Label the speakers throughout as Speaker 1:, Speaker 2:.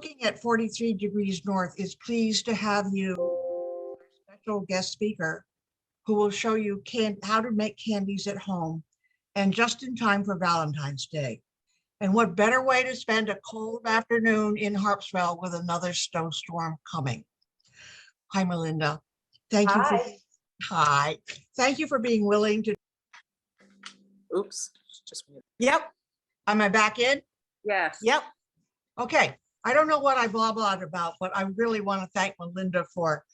Speaker 1: Cooking at 43 Degrees North is pleased to have you, our special guest speaker, who will show you how to make candies at home and just in time for Valentine's Day. And what better way to spend a cold afternoon in Harpswell with another snowstorm coming. Hi, Melinda. Thank you. Hi. Thank you for being willing to.
Speaker 2: Oops, just me.
Speaker 1: Yep. Am I back in?
Speaker 2: Yes.
Speaker 1: Yep. Okay. I don't know what I blah blahed about, but I really want to thank Melinda for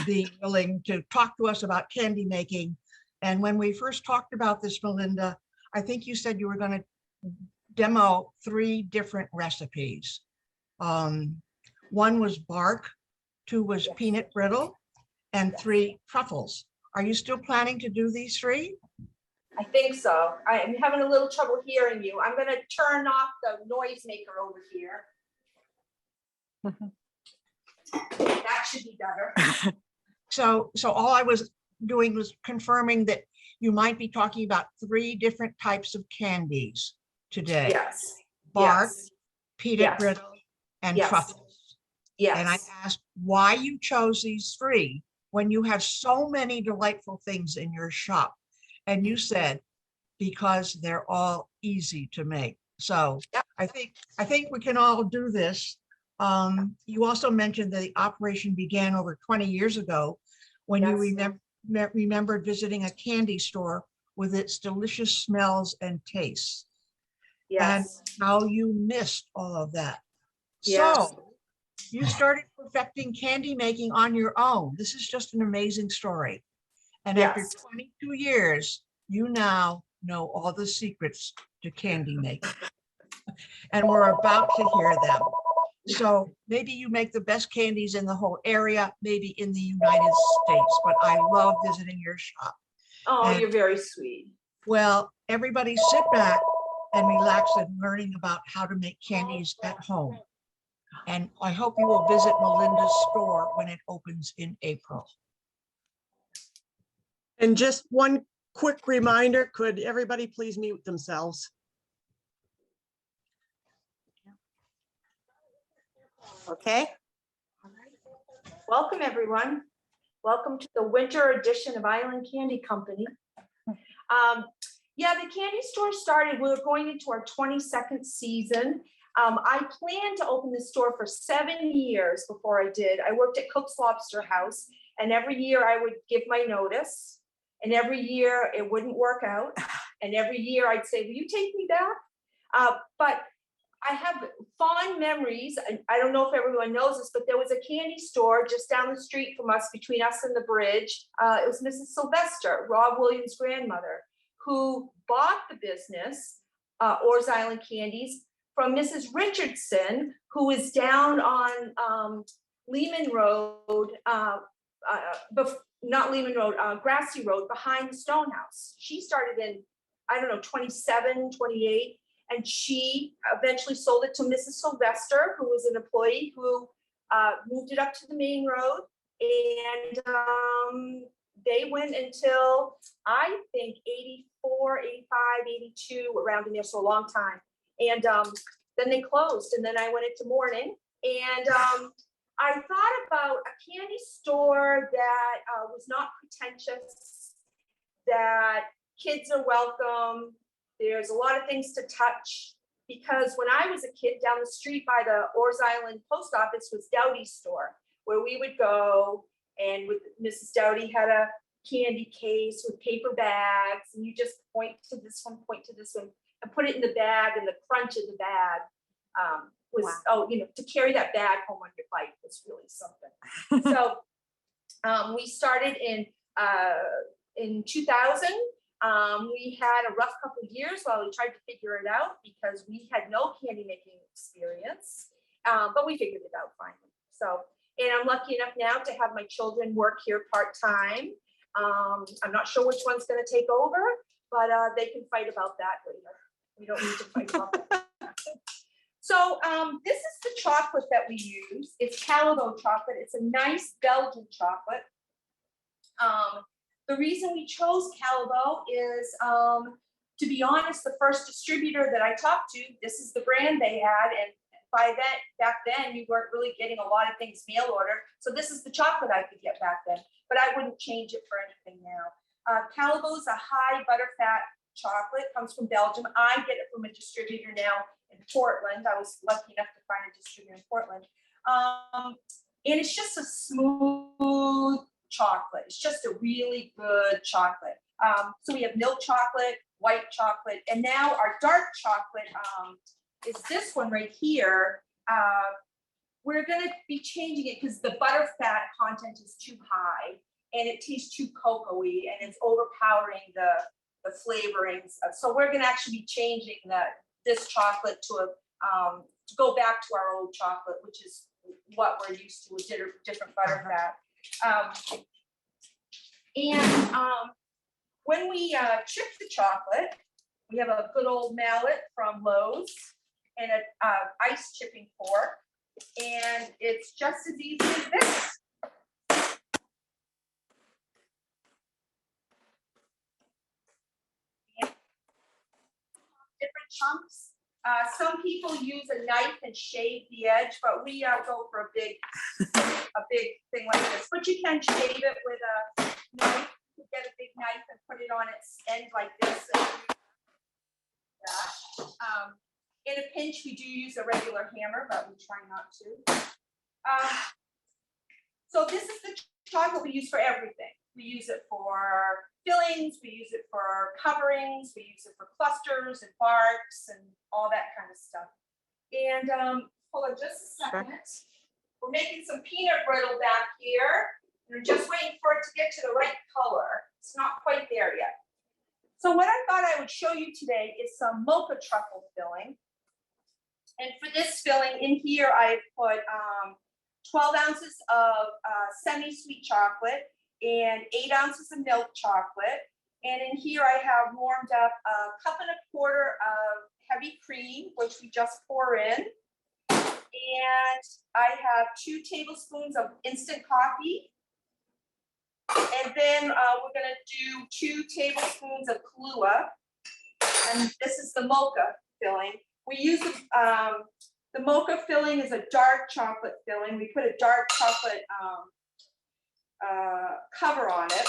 Speaker 1: being willing to talk to us about candy making. And when we first talked about this, Melinda, I think you said you were going to demo 3 different recipes. One was bark, 2 was peanut brittle, and 3 truffles. Are you still planning to do these 3?
Speaker 3: I think so. I'm having a little trouble hearing you. I'm going to turn off the noisemaker over here. That should be better.
Speaker 1: So all I was doing was confirming that you might be talking about 3 different types of candies today.
Speaker 3: Yes.
Speaker 1: Bark,
Speaker 3: Yes.
Speaker 1: peanut
Speaker 3: Yes.
Speaker 1: brittle, and
Speaker 3: Yes.
Speaker 1: truffles.
Speaker 3: Yes.
Speaker 1: And I asked why you chose these 3 when you have so many delightful things in your shop. And you said, because they're all easy to make. So
Speaker 3: Yep.
Speaker 1: I think we can all do this. You also mentioned that the operation began over 20 years ago when you remembered visiting a candy store with its delicious smells and tastes.
Speaker 3: Yes.
Speaker 1: And how you missed all of that.
Speaker 3: Yes.
Speaker 1: So you started perfecting candy making on your own. This is just an amazing story. And after
Speaker 3: Yes.
Speaker 1: 22 years, you now know all the secrets to candy making. And we're about to hear them. So maybe you make the best candies in the whole area, maybe in the United States, but I love visiting your shop.
Speaker 3: Oh,
Speaker 1: And,
Speaker 3: you're very sweet.
Speaker 1: well, everybody sit back and relax and learning about how to make candies at home. And I hope you will visit Melinda's store when it opens in April.
Speaker 4: And just one quick reminder, could everybody please mute themselves?
Speaker 2: Okay.
Speaker 3: Welcome, everyone. Welcome to the winter edition of Island Candy Company. Yeah, the candy store started, we were going into our 22nd season. I planned to open the store for 7 years before I did. I worked at Cook's Lobster House, and every year I would give my notice, and every year it wouldn't work out. And every year I'd say, will you take me back? But I have fond memories. I don't know if everyone knows this, but there was a candy store just down the street from us, between us and the bridge. It was Mrs. Sylvester, Rob Williams' grandmother, who bought the business, Orr's Island Candies, from Mrs. Richardson, who is down on Lehman Road, not Lehman Road, Grassy Road, behind the Stone House. She started in, I don't know, 27, 28. And she eventually sold it to Mrs. Sylvester, who was an employee who moved it up to the main road. And they went until, I think, 84, 85, 82, around in there, so a long time. And then they closed, and then I went into mourning. And I thought about a candy store that was not pretentious, that kids are welcome. There's a lot of things to touch, because when I was a kid, down the street by the Orr's Island post office was Dowdy's store, where we would go, and with Mrs. Dowdy had a candy case with paper bags, and you just point to this one, and put it in the bag, and the crunch of the bag was, wow. Oh, you know, to carry that bag home on your bike was really something. So we started in 2000. We had a rough couple of years while we tried to figure it out, because we had no candy making experience, but we figured it out finally. So, and I'm lucky enough now to have my children work here part-time. I'm not sure which one's going to take over, but they can fight about that later. We don't need to fight about that. So this is the chocolate that we use. It's Calibo chocolate. It's a nice Belgian chocolate. The reason we chose Calibo is, to be honest, the first distributor that I talked to, this is the brand they had, and back then, you weren't really getting a lot of things mail order. So this is the chocolate I could get back then, but I wouldn't change it for anything now. Calibo's a high butterfat chocolate, comes from Belgium. I get it from a distributor now in Portland. I was lucky enough to find a distributor in Portland. And it's just a smooth chocolate. It's just a really good chocolate. So we have milk chocolate, white chocolate, and now our dark chocolate is this one right here. We're gonna be changing it because the butterfat content is too high and it tastes too cocoa-y and it's overpowering the flavorings. So we're gonna actually be changing this chocolate to go back to our old chocolate, which is what we're used to with different butterfat. When we chip the chocolate, we have a good old mallet from Lowe's and an ice chipping fork, and it's just as easy as this. Different chunks. Some people use a knife and shave the edge, but we go for a big thing like this. But you can shave it with a knife. You get a big knife and put it on its end like this. In a pinch, we do use a regular hammer, but we try not to. So this is the chocolate we use for everything. We use it for fillings, we use it for coverings, we use it for clusters and barks and all that kind of stuff. And hold on just a second. We're making some peanut brittle back here. We're just waiting for it to get to the right color. It's not quite there yet. So what I thought I would show you today is some mocha truffle filling. And for this filling in here, I put 12 ounces of semi-sweet chocolate and 8 ounces of milk chocolate. And in here I have warmed up 1.25 cups of heavy cream, which we just pour in. And I have 2 tablespoons of instant coffee. And then we're gonna do 2 tablespoons of Kahlua. And this is the mocha filling. We use the mocha filling is a dark chocolate filling. We put a dark chocolate cover on it.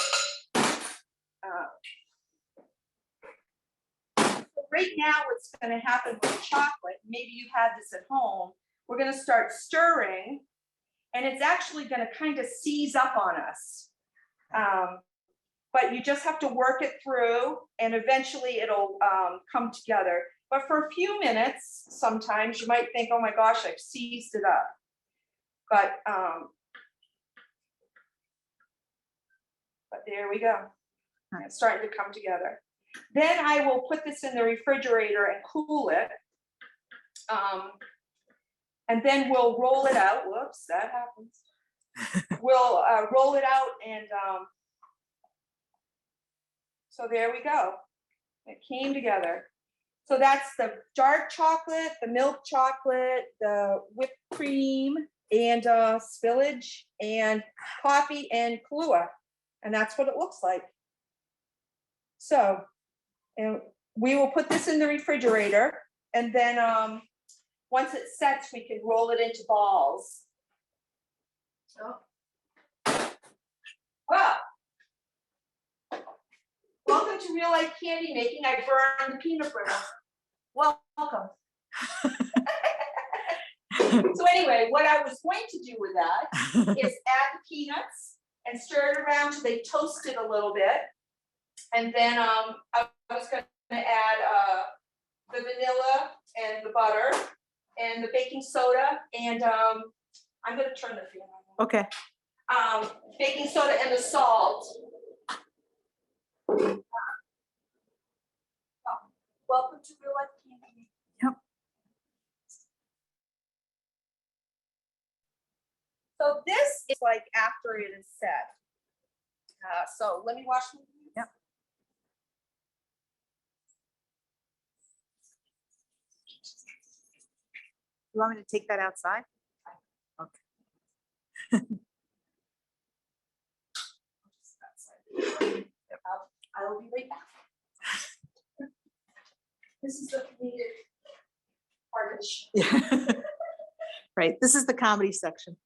Speaker 3: Right now, what's going to happen with the chocolate, maybe you had this at home, we're going to start stirring, and it's actually going to kind of seize up on us. But you just have to work it through, and eventually it'll come together. But for a few minutes, sometimes you might think, oh my gosh, I've seized it up. But there we go. It's starting to come together. Then I will put this in the refrigerator and cool it. And then we'll roll it out. Whoops, that happens. We'll roll it out and so there we go. It came together. So that's the dark chocolate, the milk chocolate, the whipped cream, and spillage, and coffee, and Kahlua. And that's what it looks like. So, and we will put this in the refrigerator, and then once it sets, we can roll it into balls. So, well, welcome to real life candy making. I burned the peanut brittle. Welcome. So anyway, what I was going to do with that is add the peanuts and stir it around till they toasted a little bit. And then I was going to add the vanilla and the butter and the baking soda. And I'm going to turn the fan on.
Speaker 2: Okay.
Speaker 3: Baking soda and the salt. Welcome to real life candy.
Speaker 2: Yep.
Speaker 3: So this is like after it is set. So let me wash my hands.
Speaker 2: Yep. You want me to take that outside? Okay.
Speaker 3: I will be right back. This is the needed part of the show.
Speaker 2: Yeah. Right, this is the comedy section.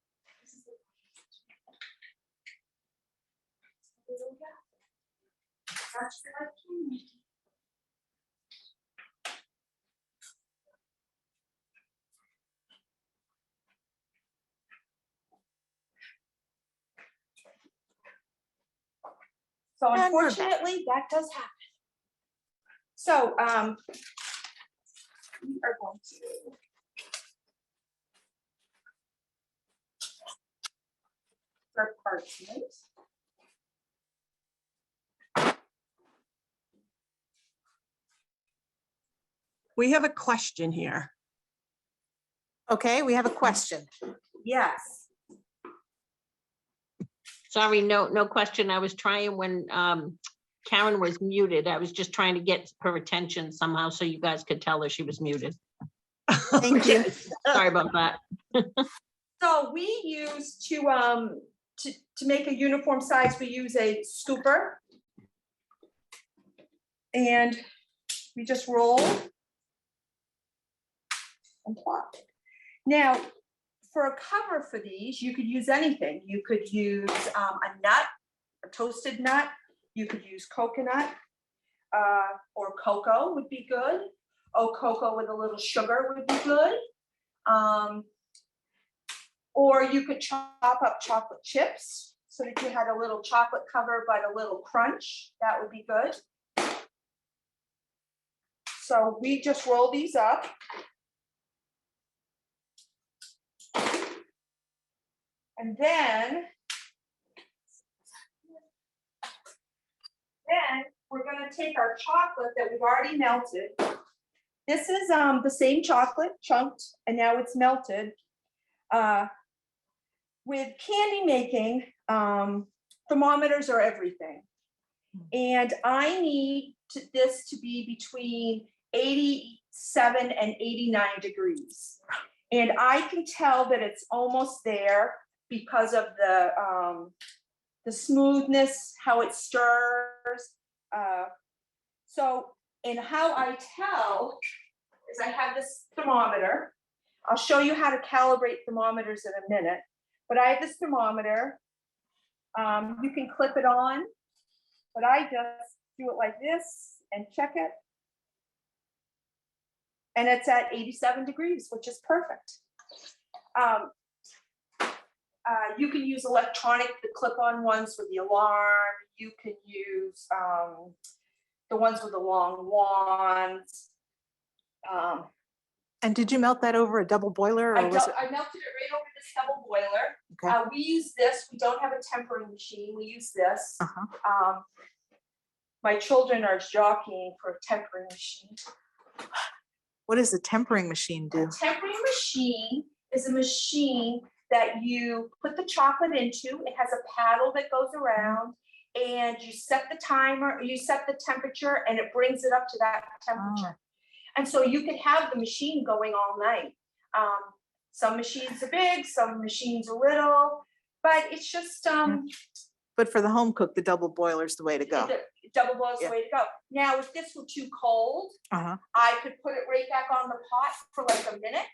Speaker 3: So
Speaker 2: And we're back.
Speaker 3: unfortunately, that does happen. So, we are going to. For parchment.
Speaker 4: We have a question here.
Speaker 2: Okay, we have a question.
Speaker 3: Yes.
Speaker 5: Sorry, no question. I was trying when Karen was muted. I was just trying to get her attention somehow so you guys could tell her she was muted.
Speaker 2: Thank you.
Speaker 5: Sorry about that.
Speaker 3: So we use to make a uniform size, we use a scooper. And we just roll. And plop. Now, for a cover for these, you could use anything. You could use a nut, a toasted nut. You could use coconut or cocoa would be good. Oh, cocoa with a little sugar would be good. Or you could chop up chocolate chips so that you had a little chocolate cover but a little crunch. That would be good. So we just roll these up. And then we're gonna take our chocolate that we've already melted. This is the same chocolate chunked and now it's melted. With candy making, thermometers are everything. And I need this to be between 87 and 89 degrees. And I can tell that it's almost there because of the smoothness, how it stirs. And how I tell is I have this thermometer. I'll show you how to calibrate thermometers in a minute, but I have this thermometer. You can clip it on, but I just do it like this and check it. And it's at 87 degrees, which is perfect. You can use electronic, the clip-on ones with the alarm. You can use the ones with the long wands.
Speaker 2: And did you melt that over a double boiler
Speaker 3: I
Speaker 2: or was it?
Speaker 3: melted it right over this double boiler.
Speaker 2: Okay.
Speaker 3: We use this. We don't have a tempering machine. We use this.
Speaker 2: Uh-huh.
Speaker 3: My children are jockeying for a tempering machine.
Speaker 2: What does the tempering machine do?
Speaker 3: A tempering machine is a machine that you put the chocolate into. It has a paddle that goes around and you set the timer, you set the temperature and it brings it up to that temperature. And so you could have the machine going all night. Some machines are big, some machines are little, but it's just
Speaker 2: But for the home cook, the double boiler is the way to go.
Speaker 3: the double boil is the
Speaker 2: Yeah.
Speaker 3: way to go. Now, if this were too cold,
Speaker 2: Uh-huh.
Speaker 3: I could put it right back on the pot for like a minute.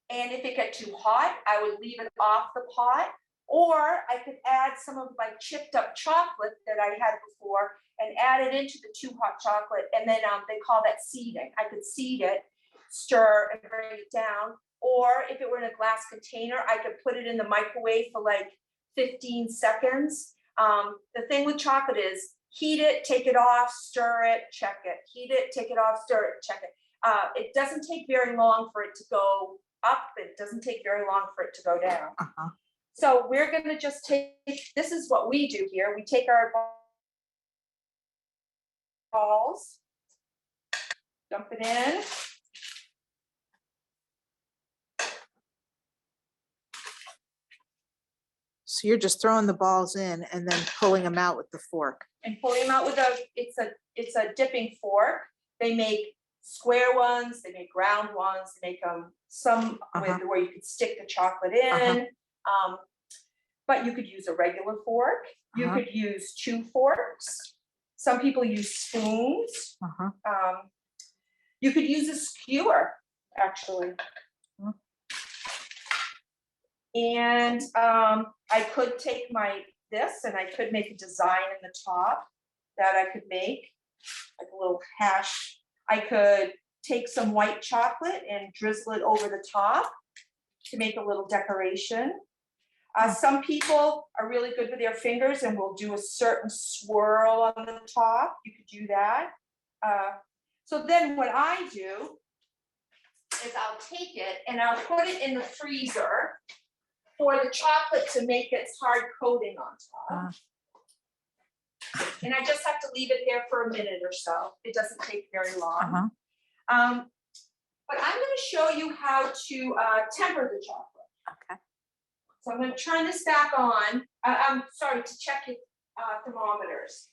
Speaker 3: And if it got too hot, I would leave it off the pot. Or I could add some of my chipped up chocolate that I had before and add it into the too hot chocolate. And then they call that seeding. I could seed it, stir and bring it down. Or if it were in a glass container, I could put it in the microwave for like 15 seconds. The thing with chocolate is heat it, take it off, stir it, check it. Heat it, take it off, stir it, check it. It doesn't take very long for it to go up. It doesn't take very long for it to go down.
Speaker 2: Uh-huh.
Speaker 3: So we're gonna just take, this is what we do here. We take our balls, dump it in.
Speaker 2: So you're just throwing the balls in and then pulling them out with the fork.
Speaker 3: And pulling them out with it's a dipping fork. They make square ones, they make round ones, they make some with where you could stick the chocolate in. But you could use a regular fork. You could use 2 forks. Some people use spoons. You could use a skewer, actually. And I could take this and I could make a design in the top that I could make, like a little hash. I could take some white chocolate and drizzle it over the top to make a little decoration. Some people are really good with their fingers and will do a certain swirl on the top. You could do that. So then what I do is I'll take it and I'll put it in the freezer for the chocolate to make its hard coating on top. And I just have to leave it there for a minute or so. It doesn't take very long. But I'm going to show you how to temper the chocolate.
Speaker 2: Okay.
Speaker 3: So I'm going to turn this back on. I'm sorry, to check your thermometers.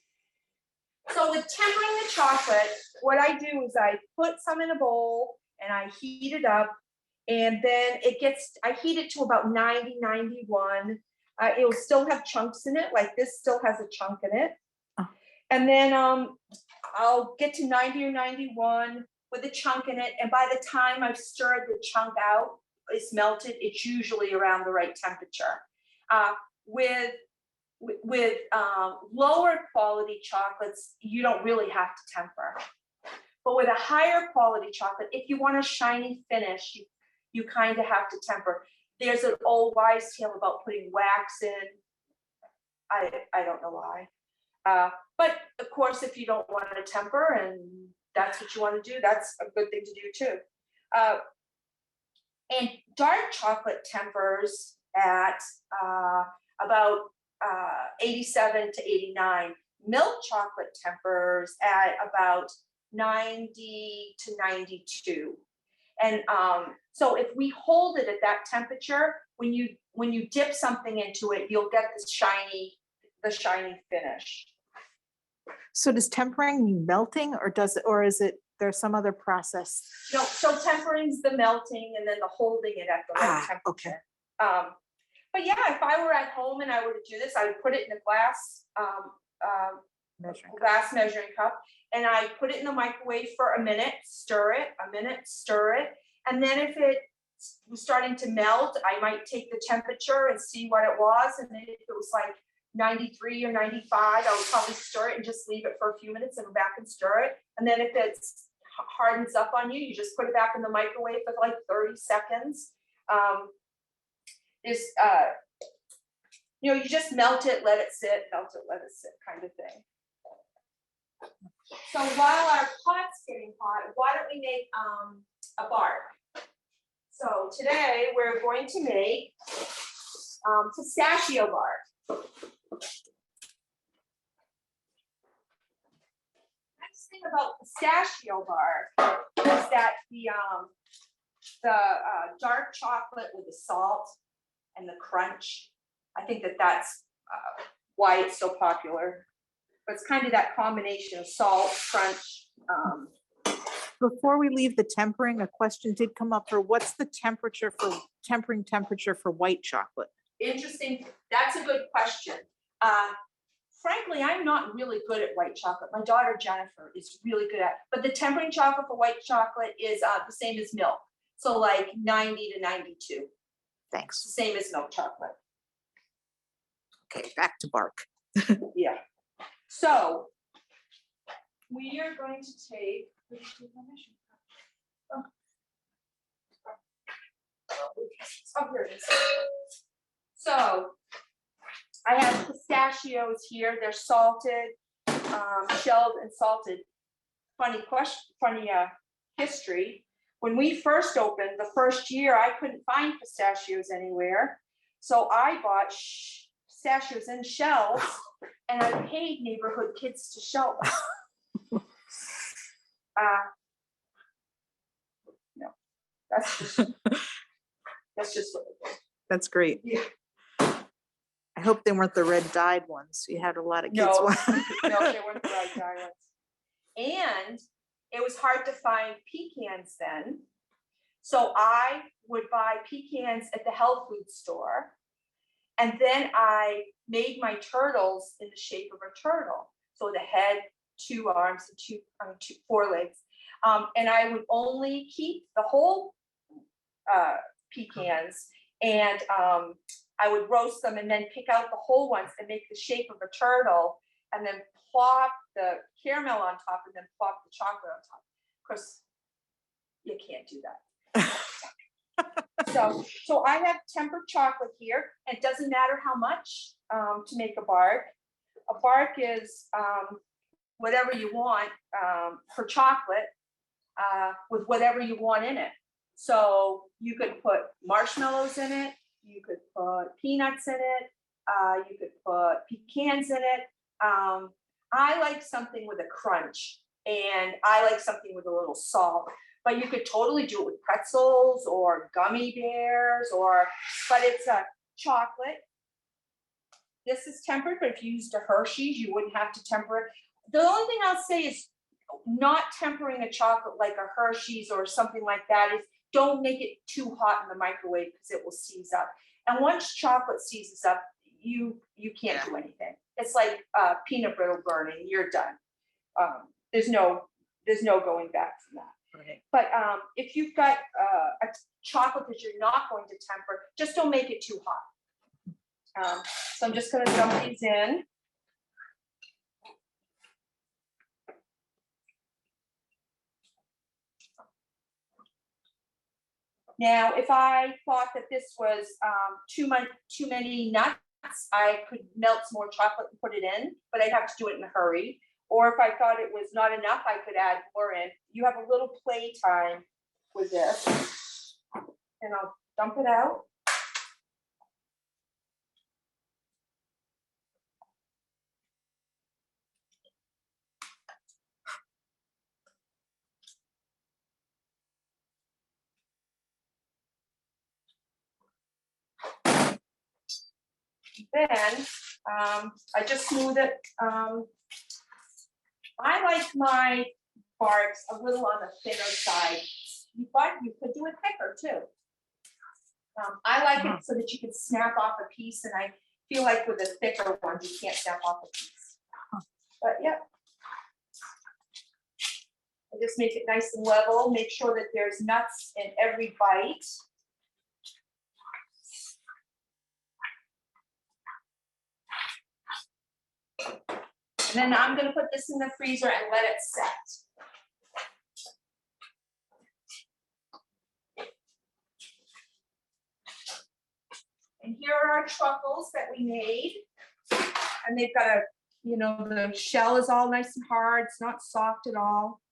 Speaker 3: So with tempering the chocolate, what I do is I put some in a bowl and I heat it up. And then I heat it to about 90, 91. It will still have chunks in it, like this still has a chunk in it.
Speaker 2: Oh.
Speaker 3: And then I'll get to 90 or 91 with a chunk in it. And by the time I've stirred the chunk out, it's melted, it's usually around the right temperature. With lower quality chocolates, you don't really have to temper. But with a higher quality chocolate, if you want a shiny finish, you kind of have to temper. There's an old wives' tale about putting wax in. I don't know why. But of course, if you don't want to temper and that's what you want to do, that's a good thing to do too. And dark chocolate tempers at about 87 to 89. Milk chocolate tempers at about 90 to 92. And so if we hold it at that temperature, when you dip something into it, you'll get the shiny finish.
Speaker 2: So does tempering mean melting, or is it, there's some other process?
Speaker 3: No, so tempering's the melting and then the holding it at the right temperature.
Speaker 2: Okay.
Speaker 3: But yeah, if I were at home and I were to do this, I would put it in a glass measuring cup, and I put it in the microwave for a minute, stir it, and then if it was starting to melt, I might take the temperature and see what it was, and then if it was like 93 or 95, I would probably stir it and just leave it for a few minutes and go back and stir it. And then if it hardens up on you, you just put it back in the microwave for like 30 seconds. You just melt it, let it sit, kind of thing. So while our pot's getting hot, why don't we make a bark? So today we're going to make pistachio bark. Next thing about pistachio bark is that the dark chocolate with the salt and the crunch, I think that's why it's so popular. But it's kind of that combination of salt, crunch.
Speaker 2: Before we leave the tempering, a question did come up for what's the tempering temperature for white chocolate?
Speaker 3: Interesting. That's a good question. Frankly, I'm not really good at white chocolate. My daughter Jennifer is really good at, but the tempering chocolate for white chocolate is the same as milk. So like 90 to 92.
Speaker 2: Thanks.
Speaker 3: Same as milk chocolate.
Speaker 2: Okay, back to bark.
Speaker 3: Yeah. So we are going to take. Here it is. So I have pistachios here. They're salted, shelled and salted. Funny history. When we first opened, the first year, I couldn't find pistachios anywhere. So I bought pistachios in shells, and I paid neighborhood kids to shell them. No, that's just what it is.
Speaker 2: That's great.
Speaker 3: Yeah.
Speaker 2: I hope they weren't the red dyed ones. You had a lot of kids.
Speaker 3: No, no, they weren't the right diamonds. And it was hard to find pecans then. So I would buy pecans at the health food store. And then I made my turtles in the shape of a turtle. So the head, 2 arms, and 4 legs. And I would only keep the whole pecans And I would roast them and then pick out the whole ones and make the shape of a turtle and then plop the caramel on top and then plop the chocolate on top. Of course, you can't do that. So I have tempered chocolate here. And it doesn't matter how much to make a bark. A bark is whatever you want for chocolate with whatever you want in it. So you could put marshmallows in it. You could put peanuts in it. You could put pecans in it. I like something with a crunch, and I like something with a little salt. But you could totally do it with pretzels or gummy bears, but it's a chocolate. This is tempered, but if you used a Hershey's, you wouldn't have to temper it. The only thing I'll say is not tempering a chocolate like a Hershey's or something like that is don't make it too hot in the microwave because it will seize up. And once chocolate seizes up, you can't do anything. It's like peanut brittle burning. You're done. There's no going back from that.
Speaker 2: Right.
Speaker 3: But if you've got a chocolate that you're not going to temper, just don't make it too hot. So I'm just going to dump these in. Now, if I thought that this was too many nuts, I could melt some more chocolate and put it in, but I'd have to do it in a hurry. Or if I thought it was not enough, I could add more in. You have a little play time with this. And I'll dump it out. Then I just smooth it. I like my barks a little on the thinner side, but you could do it thicker too. I like it so that you can snap off a piece, and I feel like with the thicker ones, you can't snap off a piece. But yeah. I just make it nice and level, make sure that there's nuts in every bite. And then I'm going to put this in the freezer and let it set. And here are our truffles that we made. And they've got the shell is all nice and hard. It's not soft at all.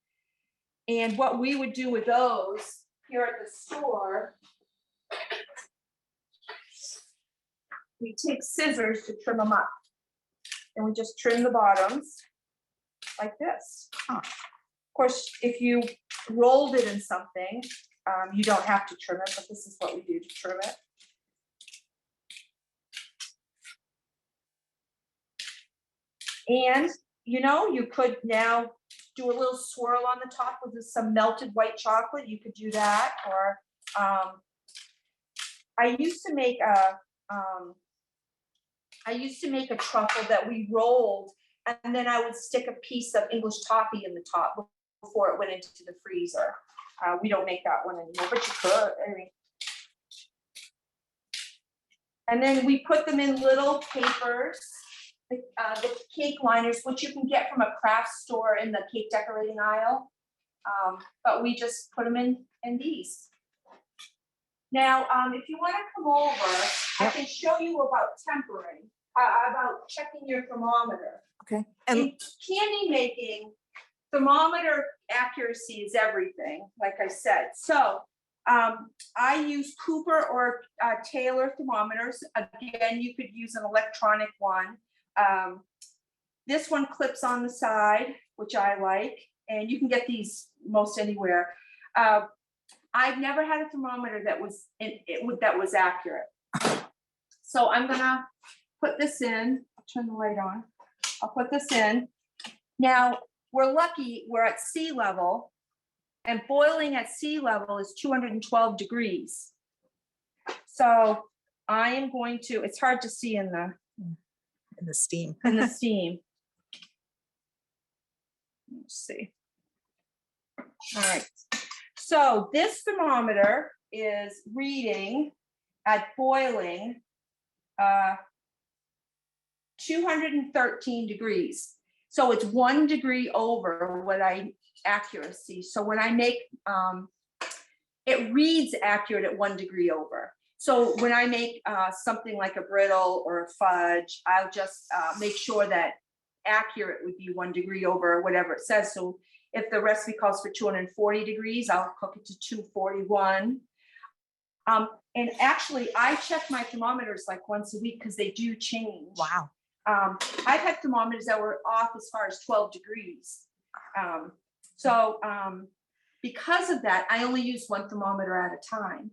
Speaker 3: And what we would do with those here at the store, we take scissors to trim them up. And we just trim the bottoms like this. Of course, if you rolled it in something, you don't have to trim it, but this is what we do to trim it. And, you could now do a little swirl on the top with some melted white chocolate. You could do that. Or I used to make a truffle that we rolled, and then I would stick a piece of English toffee in the top before it went into the freezer. We don't make that one anymore, but you could. And then we put them in little papers, the cake liners, which you can get from a craft store in the cake decorating aisle. But we just put them in these. Now, if you want to come over, I can show you about tempering, about checking your thermometer.
Speaker 2: Okay.
Speaker 3: In
Speaker 2: And
Speaker 3: candy making, thermometer accuracy is everything, like I said. So I use Cooper or Taylor thermometers. Again, you could use an electronic one. This one clips on the side, which I like, and you can get these most anywhere. I've never had a thermometer that was accurate. So I'm gonna put this in. I'll turn the light on. I'll put this in. Now, we're lucky we're at sea level, and boiling at sea level is 212 degrees. So I am going to, it's hard to see in the
Speaker 2: steam.
Speaker 3: steam. Let's see. All right. So this thermometer is reading at boiling 213 degrees. So it's 1 degree over what I accuracy. So when I make, it reads accurate at 1 degree over. So when I make something like a brittle or a fudge, I'll just make sure that accurate would be 1 degree over whatever it says. So if the recipe calls for 240 degrees, I'll cook it to 241. And actually, I check my thermometers like once a week because they do change.
Speaker 2: Wow.
Speaker 3: I've had thermometers that were off as far as 12 degrees. Because of that, I only use 1 thermometer at a time.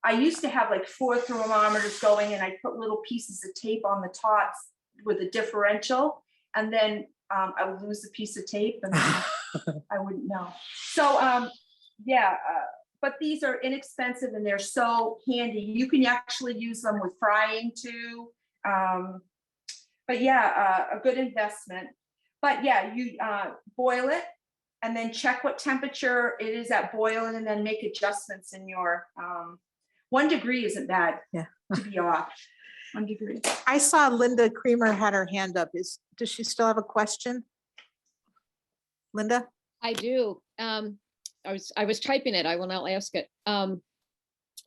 Speaker 3: I used to have like 4 thermometers going, and I put little pieces of tape on the tops with a differential, and then I would lose a piece of tape and I wouldn't know. So but these are inexpensive and they're so handy. You can actually use them with frying too. But yeah, a good investment. But yeah, you boil it and then check what temperature it is at boiling, and then make adjustments in your 1 degree isn't bad.
Speaker 2: Yeah.
Speaker 3: To be off 1 degree.
Speaker 2: I saw Linda Creamer had her hand up. Does she still have a question? Linda?
Speaker 6: I do. I was typing it. I will now ask it. Do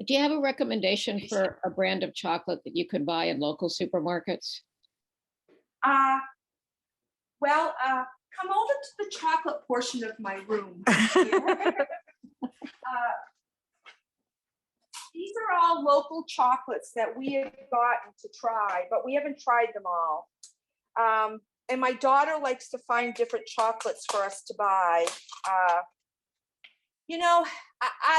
Speaker 6: you have a recommendation for a brand of chocolate that you could buy in local supermarkets?
Speaker 3: Come over to the chocolate portion of my room. These are all local chocolates that we have gotten to try, but we haven't tried them all. And my daughter likes to find different chocolates for us to buy. I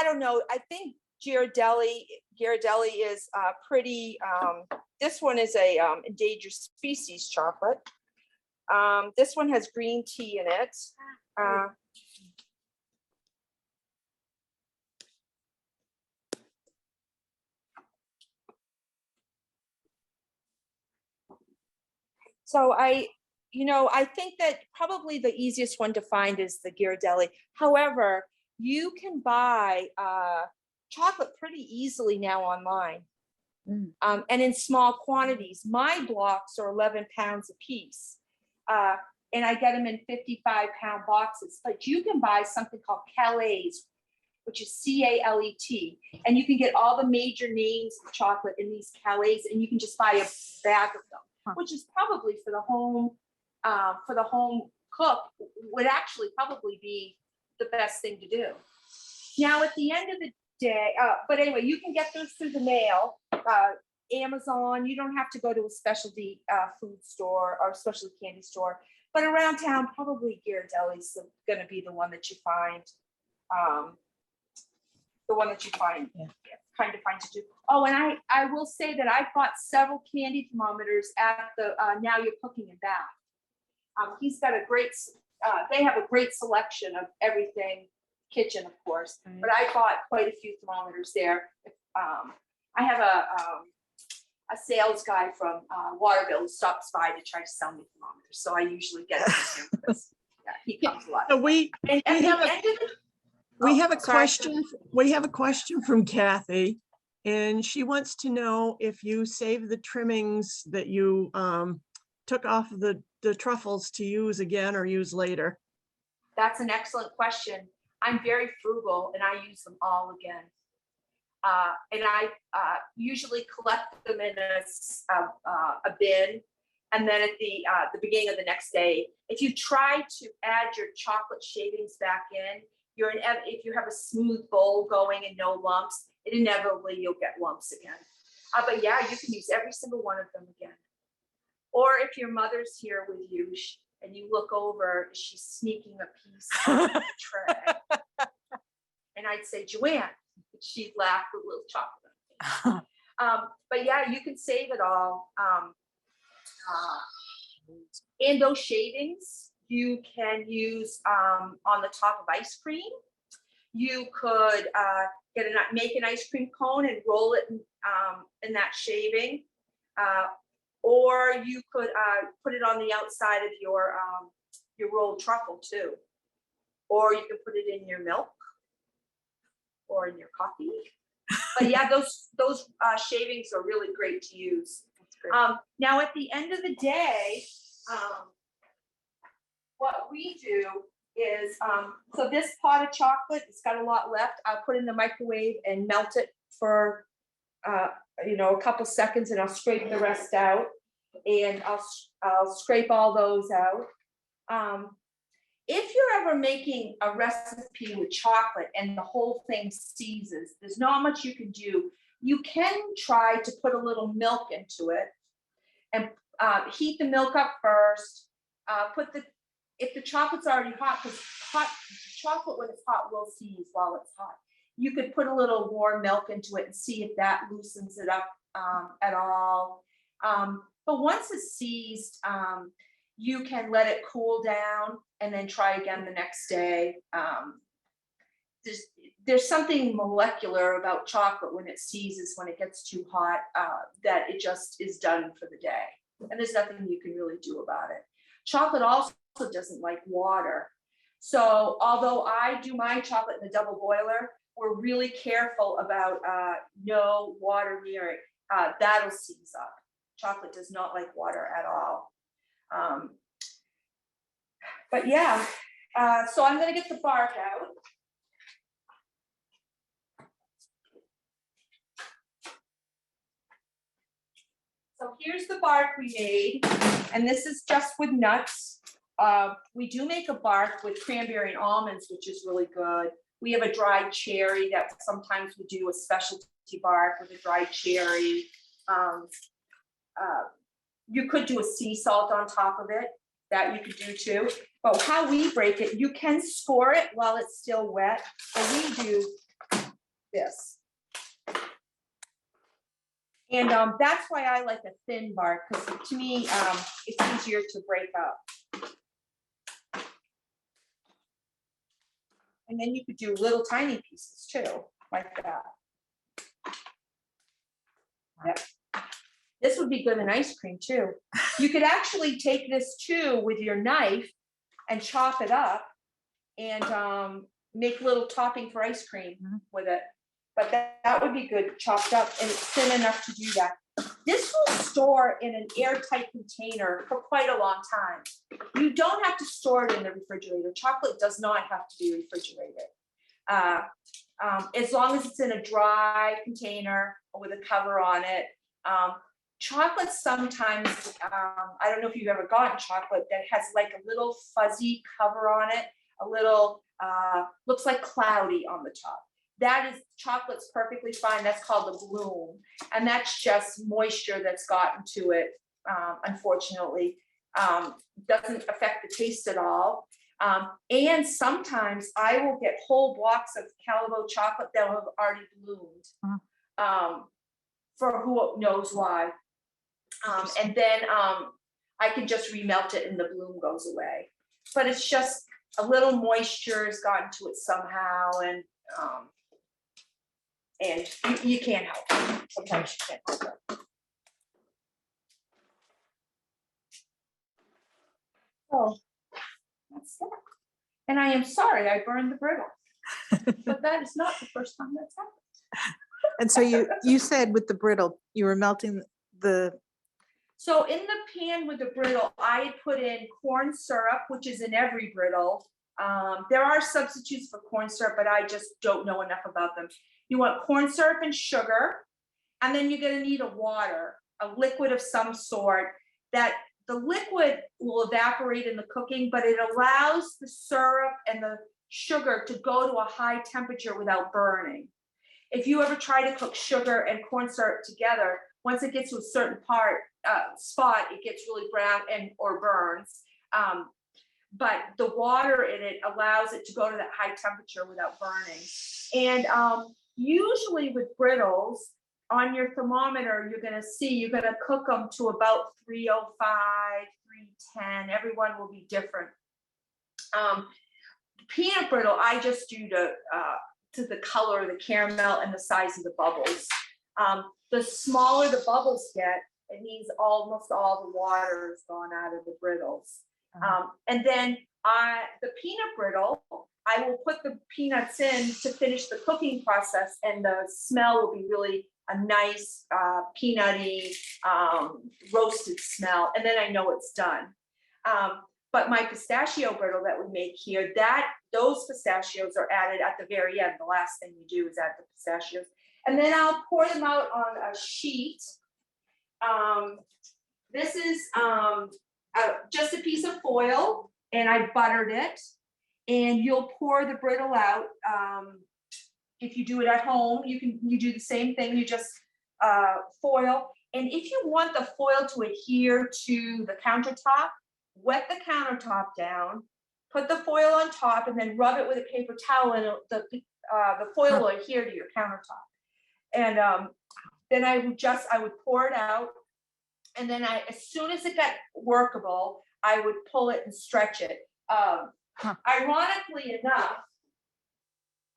Speaker 3: don't know. I think Ghirardelli is pretty, this one is a endangered species chocolate. This one has green tea in it. So I think that probably the easiest one to find is the Ghirardelli. However, you can buy chocolate pretty easily now online. And in small quantities. My blocks are 11 pounds a piece. And I get them in 55-pound boxes. But you can buy something called Calates, which is C-A-L-E-T. And you can get all the major names of chocolate in these Calates, and you can just buy a bag of them, which is probably for the home cook would actually probably be the best thing to do. Now, at the end of the day, but anyway, you can get those through the mail, Amazon. You don't have to go to a specialty food store or specialty candy store. But around town, probably Ghirardelli is going to be the one that you find. Kind of find to do. Oh, and I will say that I've bought several candy thermometers at the Now You're Cooking in Bath. He's got a great. They have a great selection of everything, kitchen, of course.
Speaker 2: Right.
Speaker 3: But I bought quite a few thermometers there. I have a sales guy from Waterville who stops by to try to sell me thermometers, so I usually get it from him because he comes a lot.
Speaker 4: So we have a
Speaker 3: sorry.
Speaker 4: question. We have a question from Kathy, and she wants to know if you save the trimmings that you took off of the truffles to use again or use later.
Speaker 3: That's an excellent question. I'm very frugal and I use them all again. And I usually collect them in a bin, and then at the beginning of the next day, if you try to add your chocolate shavings back in, if you have a smooth bowl going and no lumps, inevitably you'll get lumps again. But yeah, you can use every single one of them again. Or if your mother's here with you and you look over, she's sneaking a piece of the tray. And I'd say, Joanne, she'd laugh with a little chocolate. But yeah, you can save it all. And those shavings, you can use on the top of ice cream. You could make an ice cream cone and roll it in that shaving. Or you could put it on the outside of your rolled truffle too. Or you can put it in your milk or in your coffee. But yeah, those shavings are really great to use. Now at the end of the day, what we do is, so this pot of chocolate, it's got a lot left. I'll put it in the microwave and melt it for, a couple seconds, and I'll scrape the rest out. And I'll scrape all those out. If you're ever making a recipe with chocolate and the whole thing seizes, there's not much you can do. You can try to put a little milk into it and heat the milk up first. If the chocolate's already hot, because hot chocolate when it's hot will seize while it's hot. You could put a little warm milk into it and see if that loosens it up at all. But once it's seized, you can let it cool down and then try again the next day. There's something molecular about chocolate when it seizes, when it gets too hot, that it just is done for the day. And there's nothing you can really do about it. Chocolate also doesn't like water. So although I do my chocolate in a double boiler, we're really careful about no water near it. That'll seize up. Chocolate does not like water at all. But yeah, so I'm gonna get the bark out. So here's the bark we made, and this is just with nuts. We do make a bark with cranberry and almonds, which is really good. We have a dried cherry that sometimes we do a specialty bark with a dried cherry. You could do a sea salt on top of it, that you could do too. But how we break it, you can score it while it's still wet, but we do this. And that's why I like a thin bark, because to me, it's easier to break up. And then you could do little tiny pieces too, like that. Yep. This would be good in ice cream too. You could actually take this too with your knife and chop it up and make little topping for ice cream with it. But that would be good chopped up, and it's thin enough to do that. This will store in an airtight container for quite a long time. You don't have to store it in the refrigerator. Chocolate does not have to be refrigerated. As long as it's in a dry container with a cover on it. Chocolate sometimes, I don't know if you've ever gotten chocolate that has like a little fuzzy cover on it, a little, looks like cloudy on the top. That is, chocolate's perfectly fine. That's called a bloom. And that's just moisture that's gotten to it, unfortunately. Doesn't affect the taste at all. And sometimes I will get whole blocks of Calavo chocolate that have already bloomed, for who knows why. And then I can just remelt it and the bloom goes away. But it's just a little moisture has gotten to it somehow, and you can't help it. Sometimes you can't help it. Oh, that's that. And I am sorry I burned the brittle, but that is not the first time that's happened.
Speaker 2: And so you said with the brittle, you were melting the.
Speaker 3: So in the pan with the brittle, I had put in corn syrup, which is in every brittle. There are substitutes for corn syrup, but I just don't know enough about them. You want corn syrup and sugar, and then you're gonna need a liquid of some sort. That the liquid will evaporate in the cooking, but it allows the syrup and the sugar to go to a high temperature without burning. If you ever try to cook sugar and corn syrup together, once it gets to a certain spot, it gets really brown or burns. But the water in it allows it to go to that high temperature without burning. And usually with brittles, on your thermometer, you're gonna cook them to about 305, 310. Everyone will be different. Peanut brittle, I just do to the color of the caramel and the size of the bubbles. The smaller the bubbles get, it means almost all the water has gone out of the brittles. And then the peanut brittle, I will put the peanuts in to finish the cooking process, and the smell will be really a nice peanutty roasted smell, and then I know it's done. But my pistachio brittle that we make here, those pistachios are added at the very end. The last thing you do is add the pistachios, and then I'll pour them out on a sheet. This is just a piece of foil, and I buttered it. And you'll pour the brittle out. If you do it at home, you do the same thing. You just foil. And if you want the foil to adhere to the countertop, wet the countertop down, put the foil on top, and then rub it with a paper towel, and the foil will adhere to your countertop. And then I would pour it out, and then as soon as it got workable, I would pull it and stretch it. Ironically enough,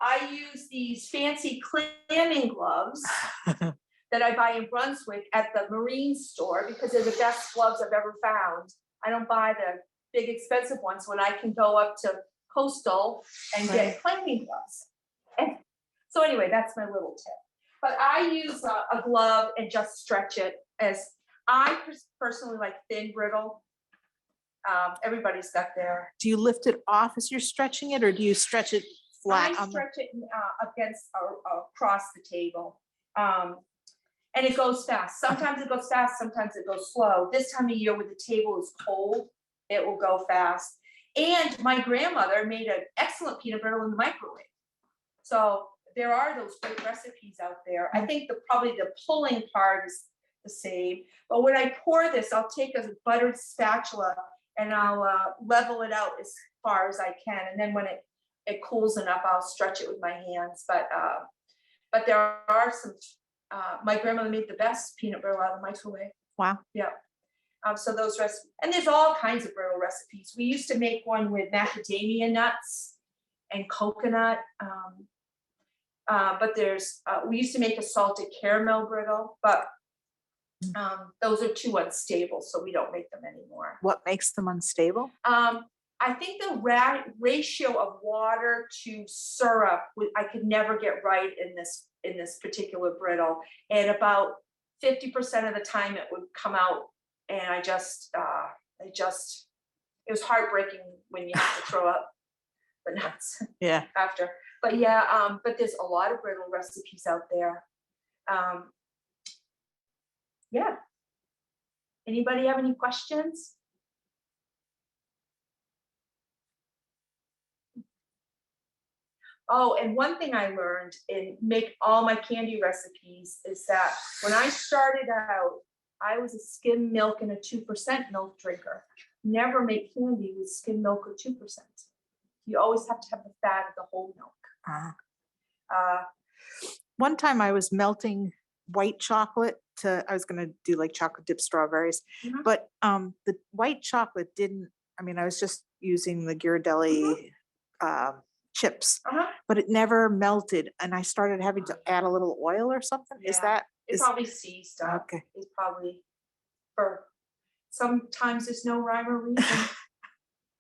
Speaker 3: I use these fancy clamming gloves that I buy in Brunswick at the marine store because they're the best gloves I've ever found. I don't buy the big expensive ones when I can go up to Coastal and get clamming gloves. And so anyway, that's my little tip. But I use a glove and just stretch it, as I personally like thin brittle. Everybody's got their.
Speaker 2: Do you lift it off as you're stretching it, or do you stretch it flat?
Speaker 3: I stretch it against across the table, and it goes fast. Sometimes it goes fast, sometimes it goes slow. This time of year, when the table is cold, it will go fast. And my grandmother made an excellent peanut brittle in the microwave. So there are those great recipes out there. I think probably the pulling part is the same. But when I pour this, I'll take a buttered spatula and I'll level it out as far as I can. And then when it cools enough, I'll stretch it with my hands. But there are some, my grandmother made the best peanut brittle out of the microwave.
Speaker 2: Wow.
Speaker 3: Yeah. So those recipes, and there's all kinds of brittle recipes. We used to make one with macadamia nuts and coconut. But we used to make a salted caramel brittle, but those are too unstable, so we don't make them anymore.
Speaker 2: What makes them unstable?
Speaker 3: I think the ratio of water to syrup, I could never get right in this particular brittle, and about 50% of the time it would come out, and it was heartbreaking when you have to throw up the nuts.
Speaker 2: Yeah.
Speaker 3: After, but yeah, but there's a lot of brittle recipes out there. Yeah. Anybody have any questions? Oh, and one thing I learned in make all my candy recipes is that when I started out, I was a skim milk and a 2% milk drinker. Never make candy with skim milk or 2%. You always have to have the fat of the whole milk.
Speaker 2: One time I was melting white chocolate I was going to do like chocolate dip strawberries, but the white chocolate I was just using the Ghirardelli chips, but it never melted, and I started having to add a little oil or something.
Speaker 3: Yeah. It's probably seized up.
Speaker 2: Okay.
Speaker 3: It's probably sometimes there's no rhyme or reason.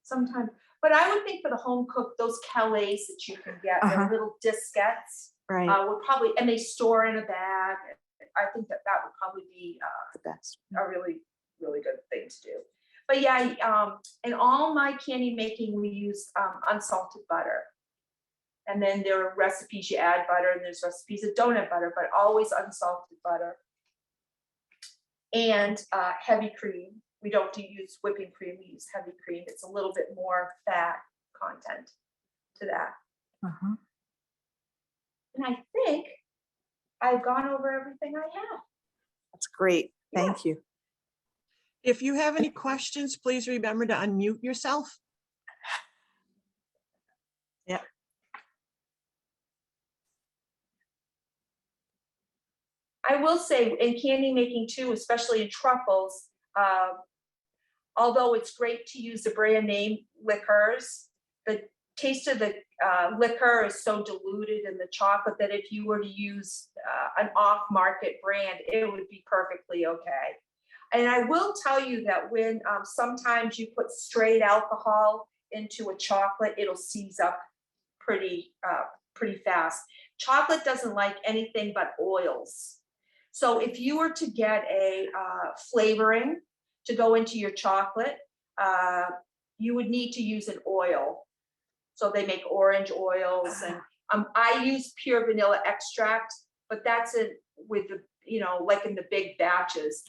Speaker 3: Sometimes, but I would think for the home cook, those Calais that you can get, the little diskettes,
Speaker 2: right,
Speaker 3: would probably, and they store in a bag. I think that would probably be
Speaker 2: the best.
Speaker 3: A really, really good thing to do. But yeah, in all my candy making, we use unsalted butter. And then there are recipes you add butter, and there's recipes that don't add butter, but always unsalted butter. And heavy cream. We don't use whipping cream, we use heavy cream. It's a little bit more fat content to that. And I think I've gone over everything I have.
Speaker 2: That's great. Thank you.
Speaker 4: If you have any questions, please remember to unmute yourself.
Speaker 2: Yeah.
Speaker 3: I will say in candy making too, especially in truffles, although it's great to use the brand name liqueurs, the taste of the liquor is so diluted in the chocolate that if you were to use an off-market brand, it would be perfectly okay. And I will tell you that when sometimes you put straight alcohol into a chocolate, it'll seize up pretty fast. Chocolate doesn't like anything but oils. So if you were to get a flavoring to go into your chocolate, you would need to use an oil. So they make orange oils, and I use pure vanilla extract, but that's it with the, like in the big batches.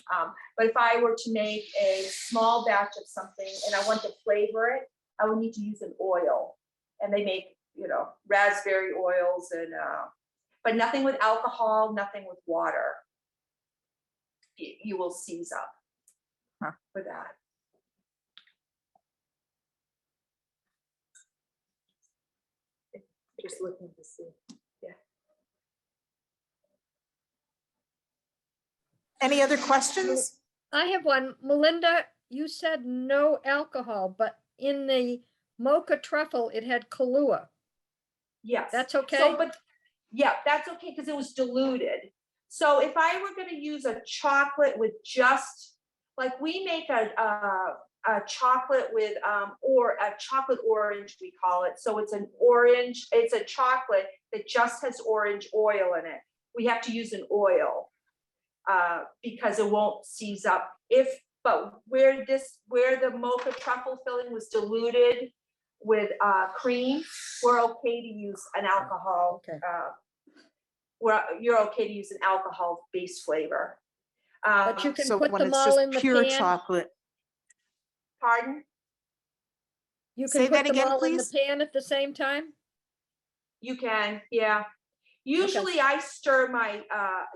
Speaker 3: But if I were to make a small batch of something and I want to flavor it, I would need to use an oil. And they make, raspberry oils and, but nothing with alcohol, nothing with water. You will seize up with that. Just looking to see.
Speaker 2: Any other questions?
Speaker 7: I have one. Melinda, you said no alcohol, but in the mocha truffle, it had Kahlua.
Speaker 3: Yes.
Speaker 7: That's okay?
Speaker 3: So, but yeah, that's okay because it was diluted. So if I were going to use a chocolate with just, like we make a chocolate with, or a chocolate orange, we call it. So it's an orange, it's a chocolate that just has orange oil in it. We have to use an oil because it won't seize up. But where the mocha truffle filling was diluted with cream, we're okay to use an alcohol.
Speaker 7: Okay.
Speaker 3: You're okay to use an alcohol-based flavor.
Speaker 7: But you can
Speaker 2: So
Speaker 7: put
Speaker 2: when
Speaker 7: them
Speaker 2: it's
Speaker 7: all
Speaker 2: just
Speaker 7: in the
Speaker 2: pure
Speaker 7: pan.
Speaker 2: chocolate,
Speaker 7: You
Speaker 3: Pardon?
Speaker 7: can
Speaker 2: Say that
Speaker 7: put them
Speaker 2: again,
Speaker 7: all in the
Speaker 2: please?
Speaker 7: pan at the same time?
Speaker 3: You can, yeah. Usually I stir my,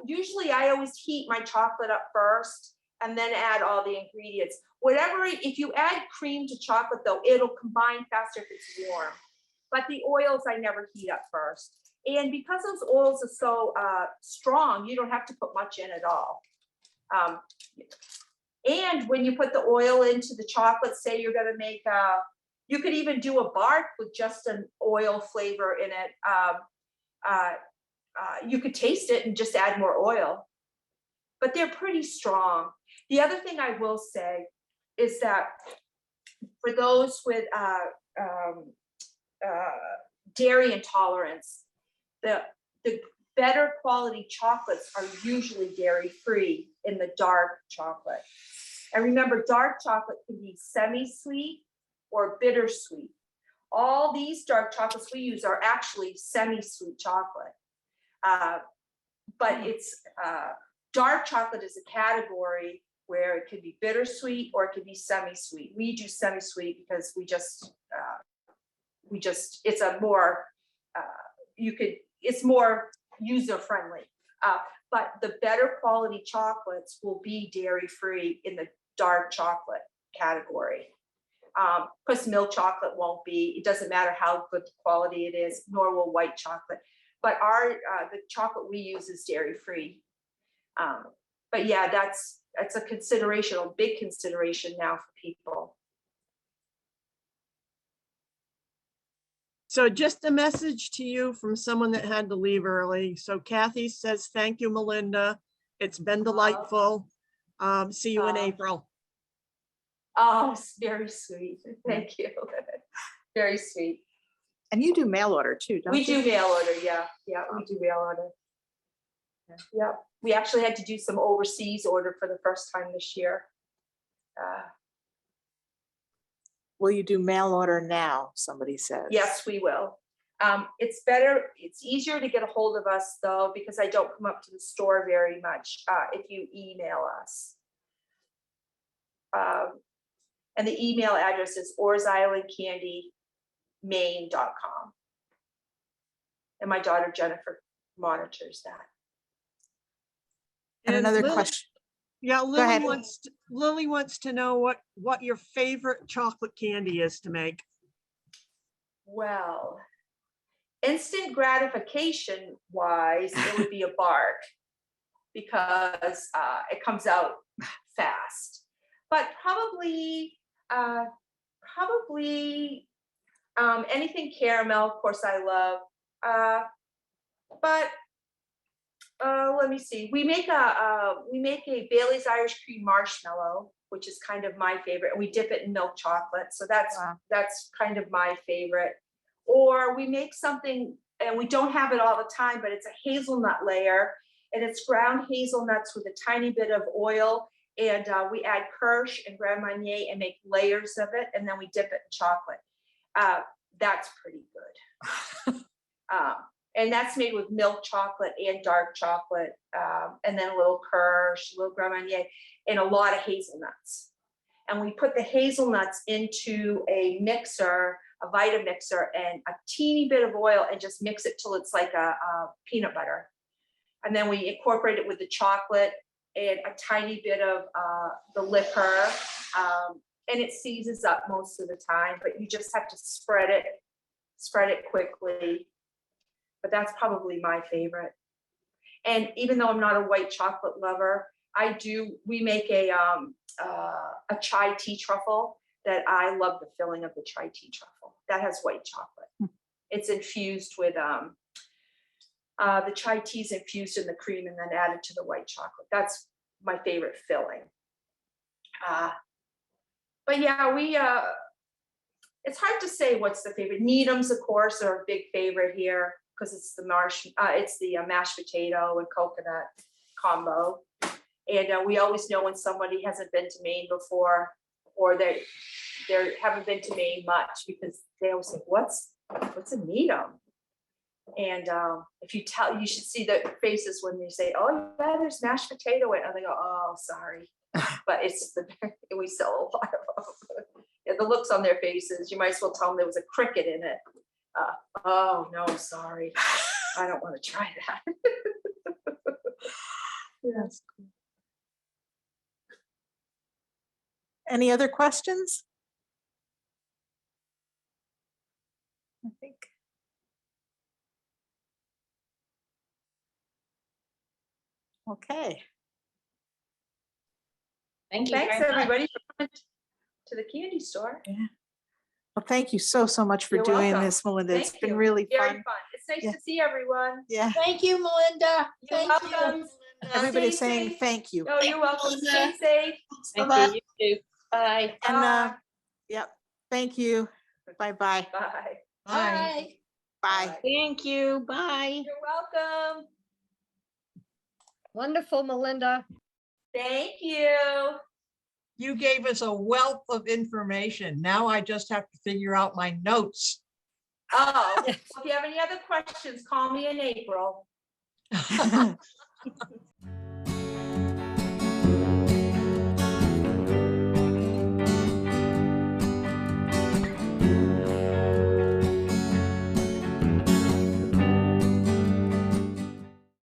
Speaker 3: usually I always heat my chocolate up first and then add all the ingredients. If you add cream to chocolate though, it'll combine faster if it's warm. But the oils I never heat up first. And because those oils are so strong, you don't have to put much in at all. And when you put the oil into the chocolate, say you're gonna make you could even do a bark with just an oil flavor in it. You could taste it and just add more oil, but they're pretty strong. The other thing I will say is that for those with dairy intolerance, the better quality chocolates are usually dairy-free in the dark chocolate. And remember, dark chocolate can be semi-sweet or bittersweet. All these dark chocolates we use are actually semi-sweet chocolate. But it's dark chocolate is a category where it could be bittersweet or it could be semi-sweet. We do semi-sweet because it's a more it's more user-friendly. But the better quality chocolates will be dairy-free in the dark chocolate category. Because milk chocolate won't be. It doesn't matter how good the quality it is, nor will white chocolate. But the chocolate we use is dairy-free. But yeah, that's a consideration, a big consideration now for people.
Speaker 4: So just a message to you from someone that had to leave early. So Kathy says, thank you, Melinda. It's been delightful. See you in April.
Speaker 3: Oh, it's very sweet. Thank you. Very sweet.
Speaker 2: and you do mail order too, don't you?
Speaker 3: We do mail order, yeah. Yeah, we do mail order. Yeah, we actually had to do some overseas order for the first time this year.
Speaker 2: Will you do mail order now, somebody says?
Speaker 3: Yes, we will. It's better, it's easier to get a hold of us though, because I don't come up to the store very much if you email us. And the email address is orsislandcandymaine.com. And my daughter Jennifer monitors that.
Speaker 2: And another
Speaker 4: Lily-
Speaker 2: question.
Speaker 4: Yeah,
Speaker 2: ahead.
Speaker 4: Lily wants to know what your favorite chocolate candy is to make.
Speaker 3: Well, instant gratification wise, it would be a bark because it comes out fast. But probably anything caramel, of course I love. But let me see. We make a Bailey's Irish Cream marshmallow, which is kind of my favorite, and we dip it in milk chocolate. So that's
Speaker 2: Wow.
Speaker 3: that's kind of my favorite. Or we make something, and we don't have it all the time, but it's a hazelnut layer, and it's ground hazelnuts with a tiny bit of oil, and we add Kirsch and Grand Marnier and make layers of it, and then we dip it in chocolate. That's pretty good. And that's made with milk chocolate and dark chocolate, and then a little Kirsch, a little Grand Marnier, and a lot of hazelnuts. And we put the hazelnuts into a mixer, a Vitamixer, and a teeny bit of oil, and just mix it till it's like a peanut butter. And then we incorporate it with the chocolate and a tiny bit of the liquor. And it seizes up most of the time, but you just have to spread it quickly. But that's probably my favorite. And even though I'm not a white chocolate lover, we make a chai tea truffle that I love the filling of the chai tea truffle. That has white chocolate. It's infused with, the chai tea is infused in the cream and then added to the white chocolate. That's my favorite filling. But yeah, it's hard to say what's the favorite. Needham's, of course, are a big favorite here because it's the mashed potato and coconut combo. And we always know when somebody hasn't been to Maine before, or they haven't been to Maine much, because they always say, what's a Needham? And if you should see the faces when they say, oh yeah, there's mashed potato, and they go, oh, sorry. But we sell a lot of them. Yeah, the looks on their faces, you might as well tell them there was a cricket in it. Oh no, sorry. I don't want to try that.
Speaker 2: Yes. Any other questions? I think. Okay.
Speaker 5: Thank you
Speaker 3: Thanks,
Speaker 5: very much.
Speaker 3: everybody, for coming to the candy store.
Speaker 2: Well, thank you so much for
Speaker 3: You're
Speaker 2: doing
Speaker 3: welcome.
Speaker 2: this, Melinda. It's
Speaker 3: Thank
Speaker 2: been
Speaker 3: you.
Speaker 2: really
Speaker 3: Very
Speaker 2: fun.
Speaker 3: fun. It's nice
Speaker 2: Yeah.
Speaker 3: to see everyone.
Speaker 2: Yeah.
Speaker 5: Thank you, Melinda.
Speaker 3: You're
Speaker 5: Thank you.
Speaker 3: welcome.
Speaker 2: Everybody's
Speaker 3: Stay
Speaker 2: saying
Speaker 3: safe.
Speaker 2: thank you.
Speaker 3: Oh, you're welcome. Stay
Speaker 5: Melinda.
Speaker 3: safe.
Speaker 5: Thank you, you too. Bye.
Speaker 2: And
Speaker 3: Bye.
Speaker 2: yep. Thank you. Bye-bye.
Speaker 3: Bye.
Speaker 1: Bye.
Speaker 2: Bye.
Speaker 5: Thank you. Bye.
Speaker 3: You're welcome.
Speaker 7: Wonderful, Melinda.
Speaker 3: Thank you.
Speaker 1: You gave us a wealth of information. Now I just have to figure out my notes.
Speaker 3: Oh, if you have any other questions, call me in April.